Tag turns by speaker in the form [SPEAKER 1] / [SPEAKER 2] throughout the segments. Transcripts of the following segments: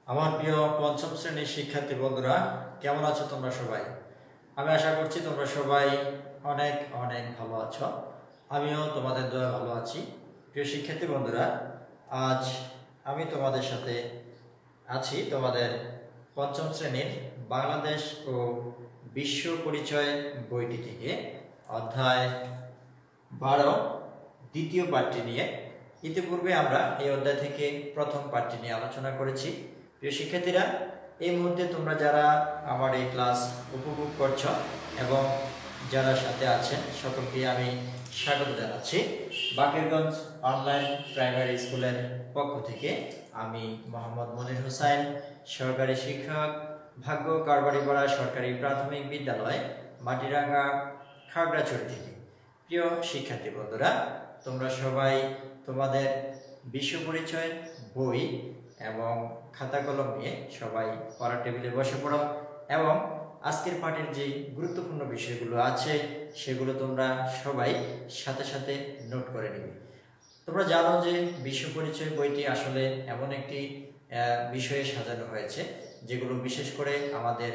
[SPEAKER 1] আমার প্রিয় পঞ্চম শ্রেণীর শিক্ষার্থী বন্ধুরা, কেমন আছো তোমরা সবাই? আমি আশা করছি তোমরা সবাই অনেক অনেক ভালো আছো। আমিও তোমাদের দয়া ভালো আছি। প্রিয় শিক্ষার্থী বন্ধুরা, আজ আমি তোমাদের সাথে আছি তোমাদের পঞ্চম শ্রেণীর বাংলাদেশ ও বিশ্ব পরিচয় বইটি থেকে অধ্যায় 12 দ্বিতীয় পাঠটি নিয়ে। ইতিপূর্বে আমরা এই অধ্যায় থেকে প্রথম পাঠটি নিয়ে আলোচনা করেছি। প্রিয় শিক্ষার্থীরা, এই মুহূর্তে তোমরা যারা আমার এই ক্লাস উপভোগ করছো এবং যারা সাথে আছেন সকলকে আমি স্বাগত জানাচ্ছি। বাকেরগঞ্জ অনলাইন প্রাইমারি স্কুলের পক্ষ থেকে আমি মোহাম্মদ মনির হোসেন, সরকারি শিক্ষক, ভাগ্য কারবারিপাড়া সরকারি প্রাথমিক বিদ্যালয়, মাটিরাঙ্গা, খাগড়াছড়ি থেকে। প্রিয় শিক্ষার্থী বন্ধুরা, তোমরা সবাই তোমাদের বিশ্ব পরিচয় বই এবং খাতা কলম নিয়ে সবাই পড়ার টেবিলে বসে পড়ো এবং আজকের পাঠের যে গুরুত্বপূর্ণ বিষয়গুলো আছে সেগুলো তোমরা সবাই সাথে সাথে নোট করে নেবে। তোমরা জানো যে বিশ্ব পরিচয় বইটি আসলে এমন একটি বিষয়ে সাজানো হয়েছে যেগুলো বিশেষ করে আমাদের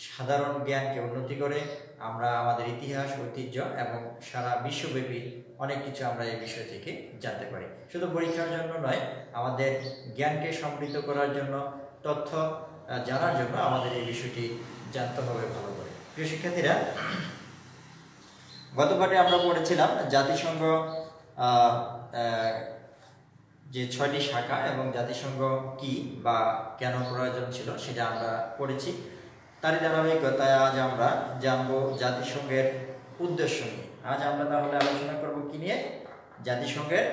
[SPEAKER 1] সাধারণ জ্ঞানকে উন্নতি করে। আমরা আমাদের ইতিহাস, ঐতিহ্য এবং সারা বিশ্বব্যাপী অনেক কিছু আমরা এই বিষয় থেকে জানতে পারি। শুধু পরীক্ষার জন্য নয়, আমাদের জ্ঞানকে সমৃদ্ধ করার জন্য, তথ্য জানার জন্য আমাদের এই বিষয়টি জানতে হবে ভালো করে। প্রিয় শিক্ষার্থীরা, গত পাঠে আমরা পড়েছিলাম জাতিসংঘ যে 6টি শাখা এবং জাতিসংঘ কি বা কেন প্রয়োজন ছিল সেটা আমরা পড়েছি। তারই ধারাবাহিকতায় আজ আমরা জানবো জাতিসংঘের উদ্দেশ্য নিয়ে। আজ আমরা তাহলে আলোচনা করব কি নিয়ে? জাতিসংঘের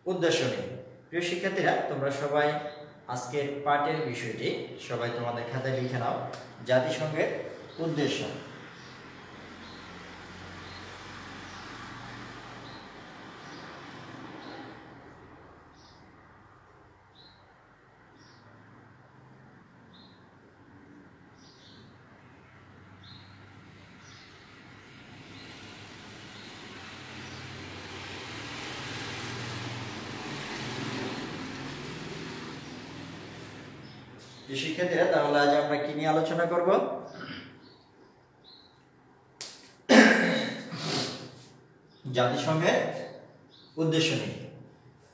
[SPEAKER 1] উদ্দেশ্য নিয়ে। প্রিয় শিক্ষার্থীরা, তোমরা সবাই আজকের পাঠের বিষয়টি সবাই তোমাদের খাতায় লিখে নাও। জাতিসংঘের উদ্দেশ্য। শিক্ষার্থীরা, তাহলে আজ আমরা কি নিয়ে আলোচনা করব? জাতিসংঘের উদ্দেশ্য নিয়ে।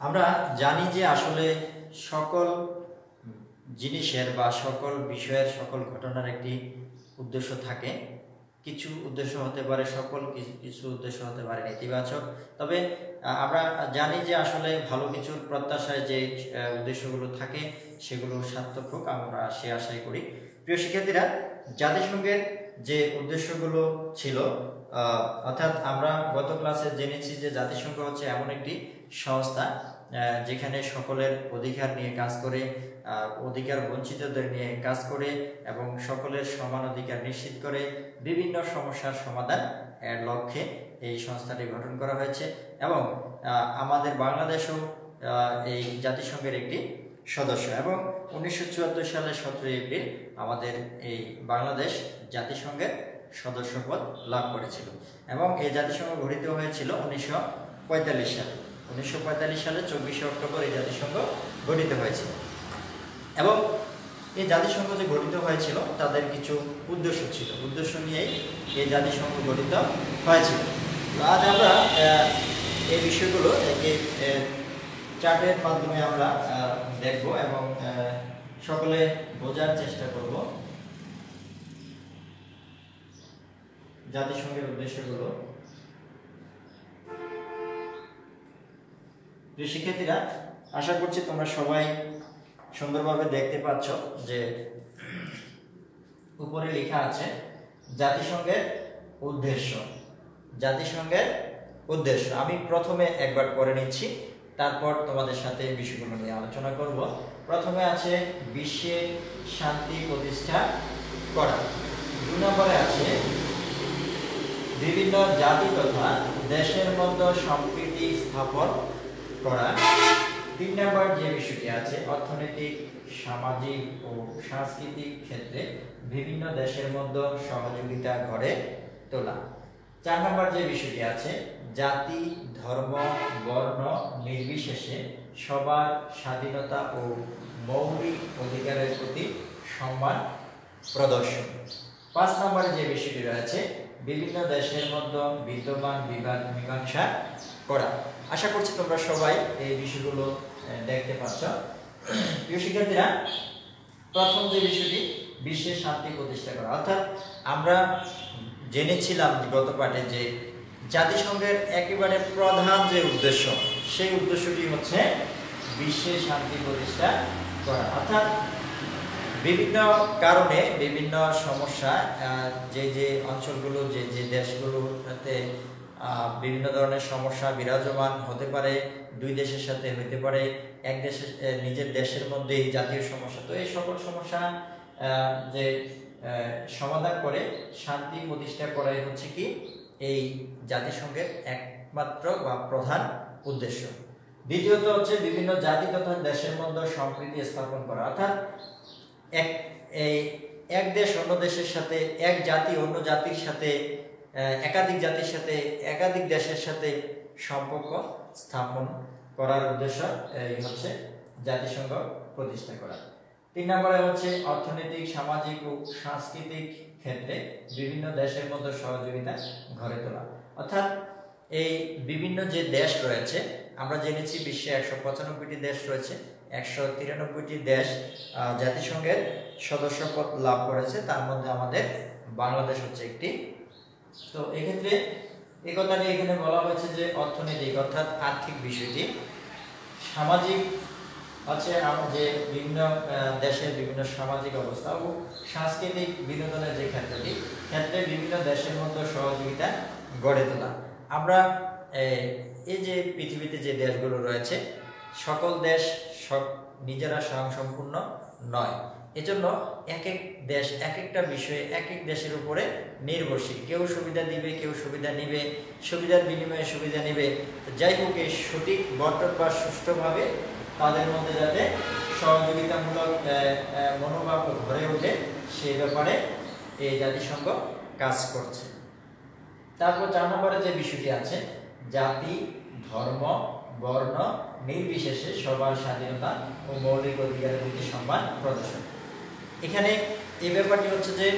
[SPEAKER 1] আমরা জানি যে আসলে সকল জিনিসের বা সকল বিষয়ের, সকল ঘটনার একটি উদ্দেশ্য থাকে। কিছু উদ্দেশ্য হতে পারে সফল, কিছু উদ্দেশ্য হতে পারে নেতিবাচক। তবে আমরা জানি যে আসলে ভালো কিছুর প্রত্যাশায় যে উদ্দেশ্যগুলো থাকে সেগুলো সার্থক হোক, আমরা সে আশাই করি। প্রিয় শিক্ষার্থীরা, জাতিসংঘের যে উদ্দেশ্যগুলো ছিল, অর্থাৎ আমরা গত ক্লাসে জেনেছি যে জাতিসংঘ হচ্ছে এমন একটি সংস্থা যেখানে সকলের অধিকার নিয়ে কাজ করে, অধিকার বঞ্চিতদের নিয়ে কাজ করে এবং সকলের সমান অধিকার নিশ্চিত করে বিভিন্ন সমস্যার সমাধান এর লক্ষ্যে এই সংস্থাটি গঠন করা হয়েছে। এবং আমাদের বাংলাদেশও এই জাতিসংঘের একটি সদস্য। এবং 1974 সালের 17 এপ্রিল আমাদের এই বাংলাদেশ জাতিসংঘের সদস্যপদ লাভ করেছিল। এবং এই জাতিসংঘ গঠিত হয়েছিল 1945 সালে। 1945 সালে 24শে অক্টোবর এই জাতিসংঘ গঠিত হয়েছিল। এবং এই জাতিসংঘ যে গঠিত হয়েছিল তাদের কিছু উদ্দেশ্য ছিল, উদ্দেশ্য নিয়েই এই জাতিসংঘ গঠিত হয়েছিল। আজ আমরা এই বিষয়গুলো চার্টের মাধ্যমে আমরা দেখব এবং সকলে বোঝার চেষ্টা করব জাতিসংঘের উদ্দেশ্যগুলো। প্রিয় শিক্ষার্থীরা, আশা করছি তোমরা সবাই সুন্দরভাবে দেখতে পাচ্ছ যে উপরে লেখা আছে জাতিসংঘের উদ্দেশ্য। জাতিসংঘের উদ্দেশ্য আমি প্রথমে একবার পড়ে নিচ্ছি, তারপর তোমাদের সাথে বিষয়গুলো নিয়ে আলোচনা করব। প্রথমে আছে বিশ্বে শান্তি প্রতিষ্ঠা করা। 2 নম্বরে আছে বিভিন্ন জাতি তথা দেশের মধ্যে সম্প্রীতি স্থাপন করা। 3 নম্বর যে বিষয়টি আছে অর্থনৈতিক, সামাজিক ও সাংস্কৃতিক ক্ষেত্রে বিভিন্ন দেশের মধ্যে সহযোগিতা গড়ে তোলা। 4 নম্বর যে বিষয়টি আছে জাতি, ধর্ম, বর্ণ নির্বিশেষে সবার স্বাধীনতা ও মৌলিক অধিকারের প্রতি সম্মান প্রদর্শন। 5 নম্বরে যে বিষয়টি রয়েছে, বিভিন্ন দেশের মধ্যে বিদ্যমান বিবাদ মীমাংসা করা। আশা করছি তোমরা সবাই এই বিষয়গুলো দেখতে পাচ্ছ। প্রিয় শিক্ষার্থীরা, প্রথম যে বিষয়টি বিশ্বে শান্তি প্রতিষ্ঠা করা, অর্থাৎ আমরা জেনেছিলাম গত পাঠে যে জাতিসংঘের একেবারে প্রধান যে উদ্দেশ্য, সেই উদ্দেশ্যটি হচ্ছে বিশ্বে শান্তি প্রতিষ্ঠা করা। অর্থাৎ বিভিন্ন কারণে বিভিন্ন সমস্যা, যে অঞ্চলগুলো যে দেশগুলোতে বিভিন্ন ধরনের সমস্যা বিরাজমান হতে পারে, দুই দেশের সাথে হতে পারে, এক দেশের নিজের দেশের মধ্যে জাতীয় সমস্যা, তো এই সকল সমস্যা যে সমাধান করে শান্তি প্রতিষ্ঠা করাই হচ্ছে কি এই জাতিসংঘের একমাত্র বা প্রধান উদ্দেশ্য। দ্বিতীয়ত হচ্ছে বিভিন্ন জাতি তথা দেশের মধ্যে সম্প্রীতি স্থাপন করা, অর্থাৎ এক দেশ অন্য দেশের সাথে, এক জাতি অন্য জাতির সাথে, একাধিক জাতির সাথে, একাধিক দেশের সাথে সম্পর্ক স্থাপন করার উদ্দেশ্য এই হচ্ছে জাতিসংঘ প্রতিষ্ঠা করা। 3 নম্বরে হচ্ছে অর্থনৈতিক, সামাজিক ও সাংস্কৃতিক ক্ষেত্রে বিভিন্ন দেশের মধ্যে সহযোগিতা গড়ে তোলা। অর্থাৎ এই বিভিন্ন যে দেশ রয়েছে, আমরা জেনেছি বিশ্বে 195টি দেশ রয়েছে, 193টি দেশ জাতিসংঘের সদস্যপদ লাভ করেছে, তার মধ্যে আমাদের বাংলাদেশ হচ্ছে একটি। তো এক্ষেত্রে এই কথাটি এখানে বলা হয়েছে যে অর্থনৈতিক অর্থাৎ আর্থিক বিষয়টি, সামাজিক হচ্ছে যে বিভিন্ন দেশের বিভিন্ন সামাজিক অবস্থা ও সাংস্কৃতিক বিনোদনের যে ক্ষেত্রে বিভিন্ন দেশের মধ্যে সহযোগিতা গড়ে তোলা। আমরা এই যে পৃথিবীতে যে দেশগুলো রয়েছে, সকল দেশ নিজেরা স্বয়ংসম্পূর্ণ নয়, এজন্য এক এক দেশ এক একটা বিষয়ে এক এক দেশের উপরে নির্ভরশীল। কেউ সুবিধা দিবে, কেউ সুবিধা নিবে, সুবিধার বিনিময়ে সুবিধা নিবে। যাই হোক, এই সঠিক বন্টন বা সুষ্ঠুভাবে তাদের মধ্যে যাতে সহযোগিতামূলক মনোভাব গড়ে ওঠে, সেই ব্যাপারে এই জাতিসংঘ কাজ করছে। তারপর 4 নম্বরে যে বিষয়টি আছে, জাতি, ধর্ম, বর্ণ নির্বিশেষে সবার স্বাধীনতা ও মৌলিক অধিকারের প্রতি সম্মান প্রদর্শন। এখানে এই ব্যাপারটি হচ্ছে যে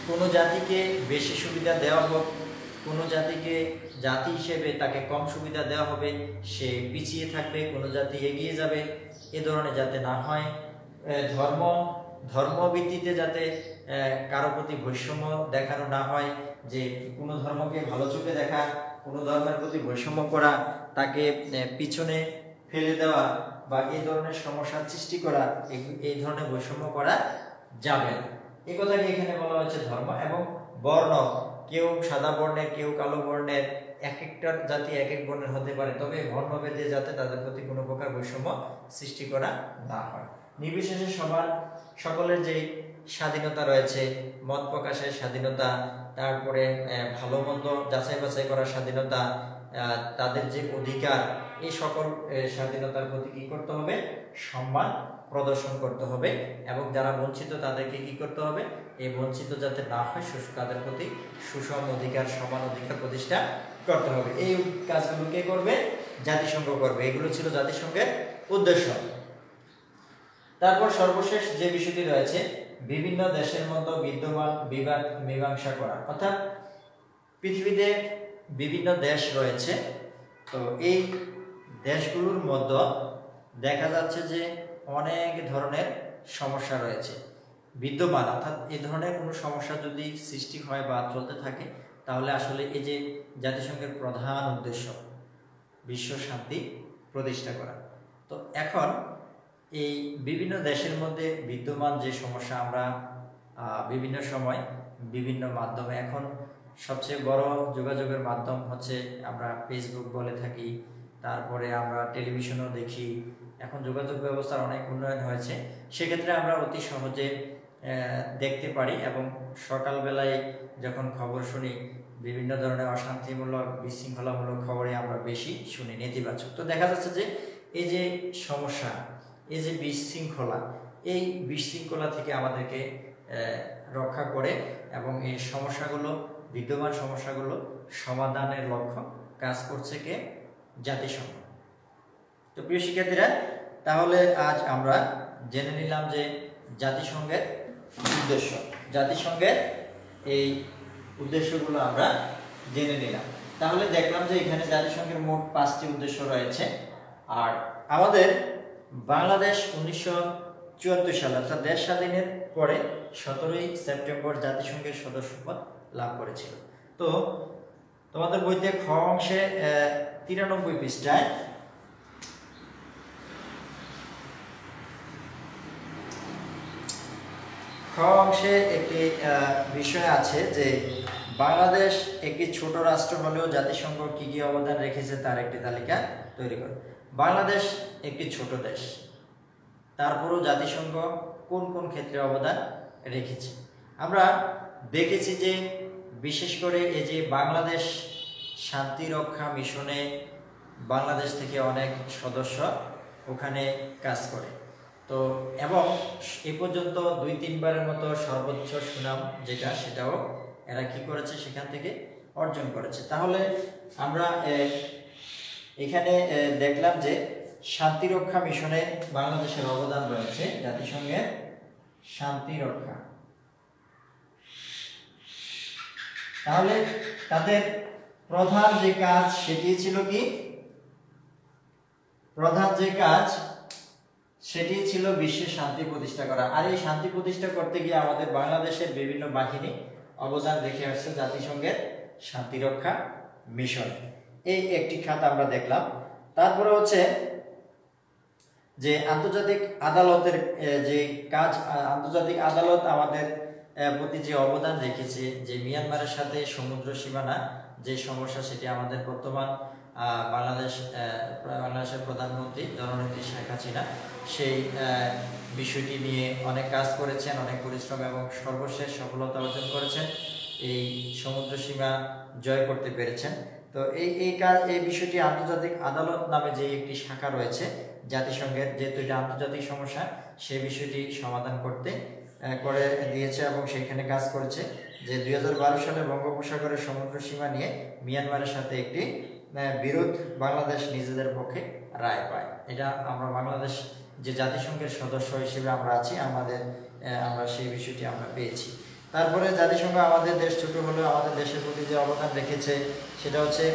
[SPEAKER 1] কোনো জাতিকে বেশি সুবিধা দেওয়া হোক, কোনো জাতিকে জাতি হিসেবে তাকে কম সুবিধা দেওয়া হবে, সে পিছিয়ে থাকবে, কোনো জাতি এগিয়ে যাবে, এ ধরনের যাতে না হয়। ধর্ম ভিত্তিতে যাতে কারো প্রতি বৈষম্য দেখানো না হয়, যে কোনো ধর্মকে ভালো চোখে দেখা, কোনো ধর্মের প্রতি বৈষম্য করা, তাকে পিছনে ফেলে দেওয়া বা এই ধরনের সমস্যার সৃষ্টি করা, এই ধরনের বৈষম্য করা যাবে না। এই কথাটি এখানে বলা হচ্ছে। ধর্ম এবং বর্ণ, কেউ সাদা বর্ণের, কেউ কালো বর্ণের, এক একটা জাতি এক এক বর্ণের হতে পারে, তবে বর্ণভেদে যাতে তাদের প্রতি কোনো প্রকার বৈষম্য সৃষ্টি করা না হয়। নির্বিশেষে সকলের যে স্বাধীনতা রয়েছে, মত প্রকাশের স্বাধীনতা, তারপরে ভালো মন্দ যাচাই বাছাই করার স্বাধীনতা, তাদের যে অধিকার, এই সকল স্বাধীনতার প্রতি কি করতে হবে? সম্মান প্রদর্শন করতে হবে। এবং যারা বঞ্চিত তাদেরকে কি করতে হবে? এই বঞ্চিত যাতে না হয়, তাদের প্রতি সুষম অধিকার, সমান অধিকার প্রতিষ্ঠা করতে হবে। এই কাজগুলো কে করবে? জাতিসংঘ করবে। এগুলো ছিল জাতিসংঘের উদ্দেশ্য। তারপর সর্বশেষ যে বিষয়টি রয়েছে, বিভিন্ন দেশের মধ্যে বিদ্যমান বিবাদ মীমাংসা করা। অর্থাৎ পৃথিবীতে বিভিন্ন দেশ রয়েছে, তো এই দেশগুলোর মধ্যে দেখা যাচ্ছে যে অনেক ধরনের সমস্যা রয়েছে বিদ্যমান। অর্থাৎ এই ধরনের কোনো সমস্যা যদি সৃষ্টি হয় বা চলতে থাকে, তাহলে আসলে এই যে জাতিসংঘের প্রধান উদ্দেশ্য বিশ্ব শান্তি প্রতিষ্ঠা করা। তো এখন এই বিভিন্ন দেশের মধ্যে বিদ্যমান যে সমস্যা, আমরা বিভিন্ন সময় বিভিন্ন মাধ্যমে, এখন সবচেয়ে বড় যোগাযোগের মাধ্যম হচ্ছে আমরা ফেসবুক বলে থাকি, তারপরে আমরা টেলিভিশনও দেখি। এখন যোগাযোগ ব্যবস্থার অনেক উন্নয়ন হয়েছে, সেক্ষেত্রে আমরা অতি সহজে দেখতে পারি। এবং সকালবেলায় যখন খবর শুনি, বিভিন্ন ধরনের অশান্তিমূলক বিশৃঙ্খলামূলক খবরে আমরা বেশি শুনি, নেতিবাচক। তো দেখা যাচ্ছে যে এই যে সমস্যা, এই যে এই বিশৃঙ্খলা থেকে আমাদেরকে রক্ষা করে এবং এই সমস্যাগুলো, বিদ্যমান সমস্যাগুলো সমাধানের লক্ষ্য কাজ করছে কে? জাতিসংঘ। তো প্রিয় শিক্ষার্থীরা, তাহলে আজ আমরা জেনে নিলাম যে জাতিসংঘের উদ্দেশ্য, জাতিসংঘের এই উদ্দেশ্যগুলো আমরা জেনে নিলাম। তাহলে দেখলাম যে এখানে জাতিসংঘের মোট 5টি উদ্দেশ্য রয়েছে। আর আমাদের বাংলাদেশ 1974 সালে অর্থাৎ দেশ স্বাধীনের পরে 17ই সেপ্টেম্বর জাতিসংঘের সদস্যপদ লাভ করেছিল। তো তোমাদের বইতে খ অংশে 93 পৃষ্ঠায় খ অংশে একটি বিষয় আছে যে বাংলাদেশ একটি ছোট রাষ্ট্র হলেও জাতিসংঘ কি কি অবদান রেখেছে তার একটি তালিকা তৈরি করে। বাংলাদেশ একটি ছোট দেশ, তারপরেও জাতিসংঘ কোন কোন ক্ষেত্রে অবদান রেখেছে আমরা দেখেছি যে বিশেষ করে এই যে বাংলাদেশ শান্তি রক্ষা মিশনে বাংলাদেশ থেকে অনেক সদস্য ওখানে কাজ করে। তো এবং এ পর্যন্ত 2-3 বারের মতো সর্বোচ্চ সুনাম যেটা সেটাও এরা কি করেছে সেখান থেকে অর্জন করেছে। তাহলে আমরা এখানে দেখলাম যে শান্তি রক্ষা মিশনে বাংলাদেশের অবদান রয়েছে, জাতিসংঘের শান্তি রক্ষা। তাহলে তাদের প্রধান যে কাজ সেটি ছিল কি? প্রধান যে কাজ সেটি ছিল বিশ্বে শান্তি প্রতিষ্ঠা করা। আর এই শান্তি প্রতিষ্ঠা করতে গিয়ে আমাদের বাংলাদেশের বিভিন্ন বাহিনী অবদান রেখে আসছে জাতিসংঘের শান্তি রক্ষা মিশন। এই একটি খাত আমরা দেখলাম। তারপরে হচ্ছে যে আন্তর্জাতিক আদালতের যে কাজ, আন্তর্জাতিক আদালত আমাদের প্রতি যে অবদান রেখেছে, যে মিয়ানমারের সাথে সমুদ্র সীমানা যে সমস্যা সেটি আমাদের বর্তমান বাংলাদেশের প্রধানমন্ত্রী জননেত্রী শেখ হাসিনা সেই বিষয়টি নিয়ে অনেক কাজ করেছেন, অনেক পরিশ্রম এবং সর্বশেষ সফলতা অর্জন করেছেন, এই সমুদ্র সীমা জয় করতে পেরেছেন। তো এই বিষয়টি আন্তর্জাতিক আদালত নামে যে একটি শাখা রয়েছে জাতিসংঘের, যেহেতু এটা আন্তর্জাতিক সমস্যা, সেই বিষয়টি সমাধান করে দিয়েছে এবং সেখানে কাজ করেছে যে 2012 সালে বঙ্গোপসাগরের সমুদ্র সীমা নিয়ে মিয়ানমারের সাথে একটি বিরোধ বাংলাদেশ নিজেদের পক্ষে রায় পায়। এটা আমরা বাংলাদেশ যে জাতিসংঘের সদস্য হিসেবে আমরা আছি, আমরা সেই বিষয়টি আমরা পেয়েছি। তারপরে জাতিসংঘ আমাদের দেশ ছোট হলেও আমাদের দেশের প্রতি যে অবদান রেখেছে সেটা হচ্ছে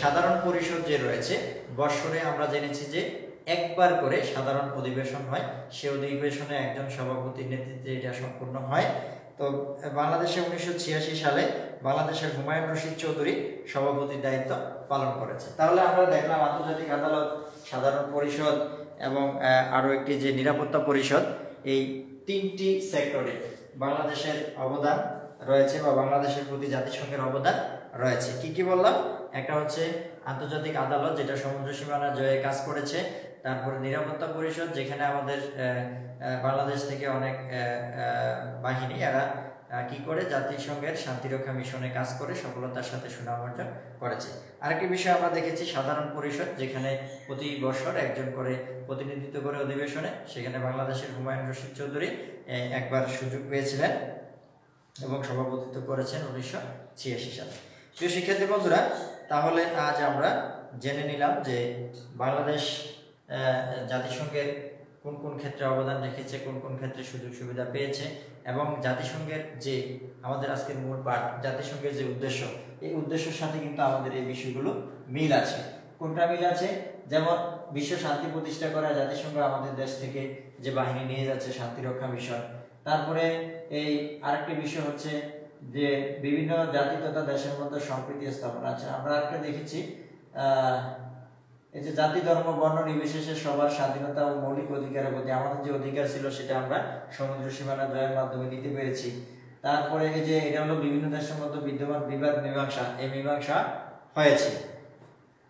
[SPEAKER 1] সাধারণ পরিষদ যে রয়েছে, বৎসরে আমরা জেনেছি যে একবার করে সাধারণ অধিবেশন হয়, সে অধিবেশনে একজন সভাপতির নেতৃত্বে এটা সম্পূর্ণ হয়। তো বাংলাদেশে 1986 সালে বাংলাদেশের হুমায়ুন রশিদ চৌধুরী সভাপতির দায়িত্ব পালন করেছে। তাহলে আমরা দেখলাম আন্তর্জাতিক আদালত, সাধারণ পরিষদ এবং আরো একটি যে নিরাপত্তা পরিষদ, এই 3টি সেক্টরে বাংলাদেশের অবদান রয়েছে বা বাংলাদেশের প্রতি জাতিসংঘের অবদান রয়েছে। কি কি বললাম? একটা হচ্ছে আন্তর্জাতিক আদালত যেটা সমুদ্র সীমানা জয়ে কাজ করেছে, তারপরে নিরাপত্তা পরিষদ যেখানে আমাদের বাংলাদেশ থেকে অনেক বাহিনী এরা কি করে জাতিসংঘের শান্তিরক্ষা মিশনে কাজ করে সফলতার সাথে সুনাম অর্জন করেছে। আরেকটি বিষয় আমরা দেখেছি সাধারণ পরিষদ, যেখানে প্রতি বছর একজন করে প্রতিনিধিত্ব করে অধিবেশনে, সেখানে বাংলাদেশের হুমায়ুন রশিদ চৌধুরী একবার সুযোগ পেয়েছিলেন এবং সভাপতিত্ব করেছেন 1986 সালে। প্রিয় শিক্ষার্থী বন্ধুরা, তাহলে আজ আমরা জেনে নিলাম যে বাংলাদেশ জাতিসংঘের কোন কোন ক্ষেত্রে অবদান রেখেছে, কোন কোন ক্ষেত্রে সুযোগ সুবিধা পেয়েছে এবং জাতিসংঘের যে আমাদের আজকের মূল পাঠ, জাতিসংঘের যে উদ্দেশ্য, এই উদ্দেশ্যের সাথে কিন্তু আমাদের এই বিষয়গুলো মিল আছে। কোনটা মিল আছে? যেমন বিশ্ব শান্তি প্রতিষ্ঠা করা, জাতিসংঘ আমাদের দেশ থেকে যে বাহিনী নিয়ে যাচ্ছে শান্তিরক্ষা মিশন। তারপরে এই আরেকটি বিষয় হচ্ছে যে বিভিন্ন জাতি তথা দেশের মধ্যে সম্প্রীতি স্থাপন আছে। আমরা একটা দেখেছি এই যে জাতি ধর্ম বর্ণ নির্বিশেষে সবার স্বাধীনতা ও মৌলিক অধিকারের প্রতি আমাদের যে অধিকার ছিল সেটা আমরা সমুদ্র সীমানা জয়ের মাধ্যমে নিতে পেরেছি। তারপরে এই যে এটা হলো বিভিন্ন দেশের মধ্যে বিদ্যমান বিবাদ মীমাংসা, এই মীমাংসা হয়েছে।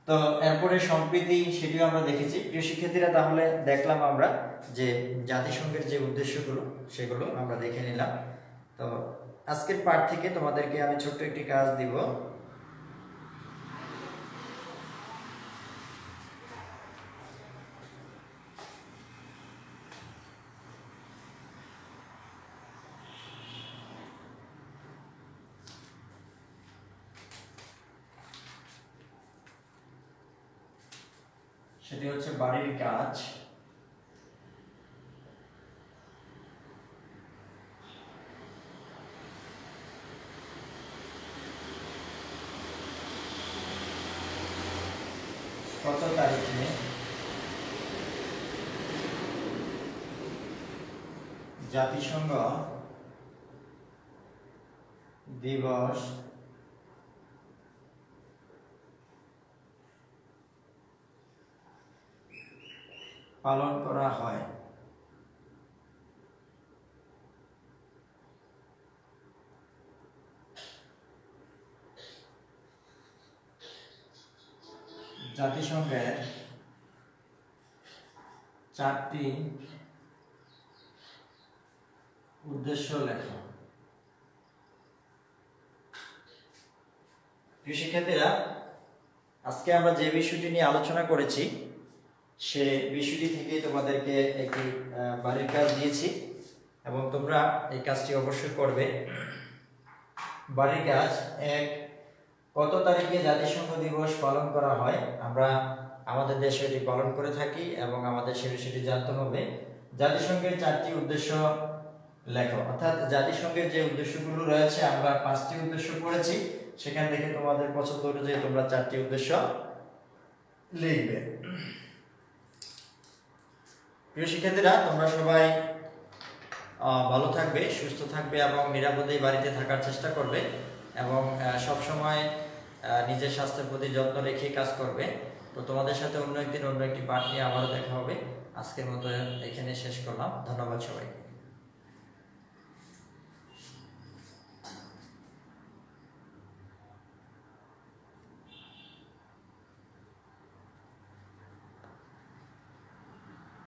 [SPEAKER 1] তো এরপরে সম্প্রীতি, সেটিও আমরা দেখেছি। প্রিয় শিক্ষার্থীরা, তাহলে দেখলাম আমরা যে জাতিসংঘের যে উদ্দেশ্যগুলো সেগুলো আমরা দেখে নিলাম। তো আজকের পাঠ থেকে তোমাদেরকে আমি ছোট্ট একটি কাজ দিব। সেটি হচ্ছে বাড়ির কাজ। কত তারিখে জাতিসংঘ দিবস পালন করা হয়? জাতিসংঘের 4টি উদ্দেশ্য লেখো। প্রিয় শিক্ষার্থীরা, আজকে আমরা যে বিষয়টি নিয়ে আলোচনা করেছি সে বিষয়টি থেকে তোমাদেরকে একটি বাড়ির কাজ দিয়েছি এবং তোমরা এই কাজটি অবশ্যই করবে। বাড়ির কাজ 1, কত তারিখে জাতিসংঘ দিবস পালন করা হয়? আমরা আমাদের দেশে এটি পালন করে থাকি এবং আমাদের সে বিষয়টি জানতে হবে। জাতিসংঘের 4টি উদ্দেশ্য লেখো, অর্থাৎ জাতিসংঘের যে উদ্দেশ্যগুলো রয়েছে আমরা 5টি উদ্দেশ্য পড়েছি, সেখান থেকে তোমাদের পছন্দ অনুযায়ী তোমরা 4টি উদ্দেশ্য লিখবে। প্রিয় শিক্ষার্থীরা, তোমরা সবাই ভালো থাকবে, সুস্থ থাকবে এবং নিরাপদে বাড়িতে থাকার চেষ্টা করবে এবং সব সময় নিজের স্বাস্থ্যের প্রতি যত্ন রেখে কাজ করবে। তো তোমাদের সাথে অন্য একদিন অন্য একটি পাঠ নিয়ে আবারও দেখা হবে। আজকের মতো এখানে শেষ করলাম। ধন্যবাদ সবাইকে।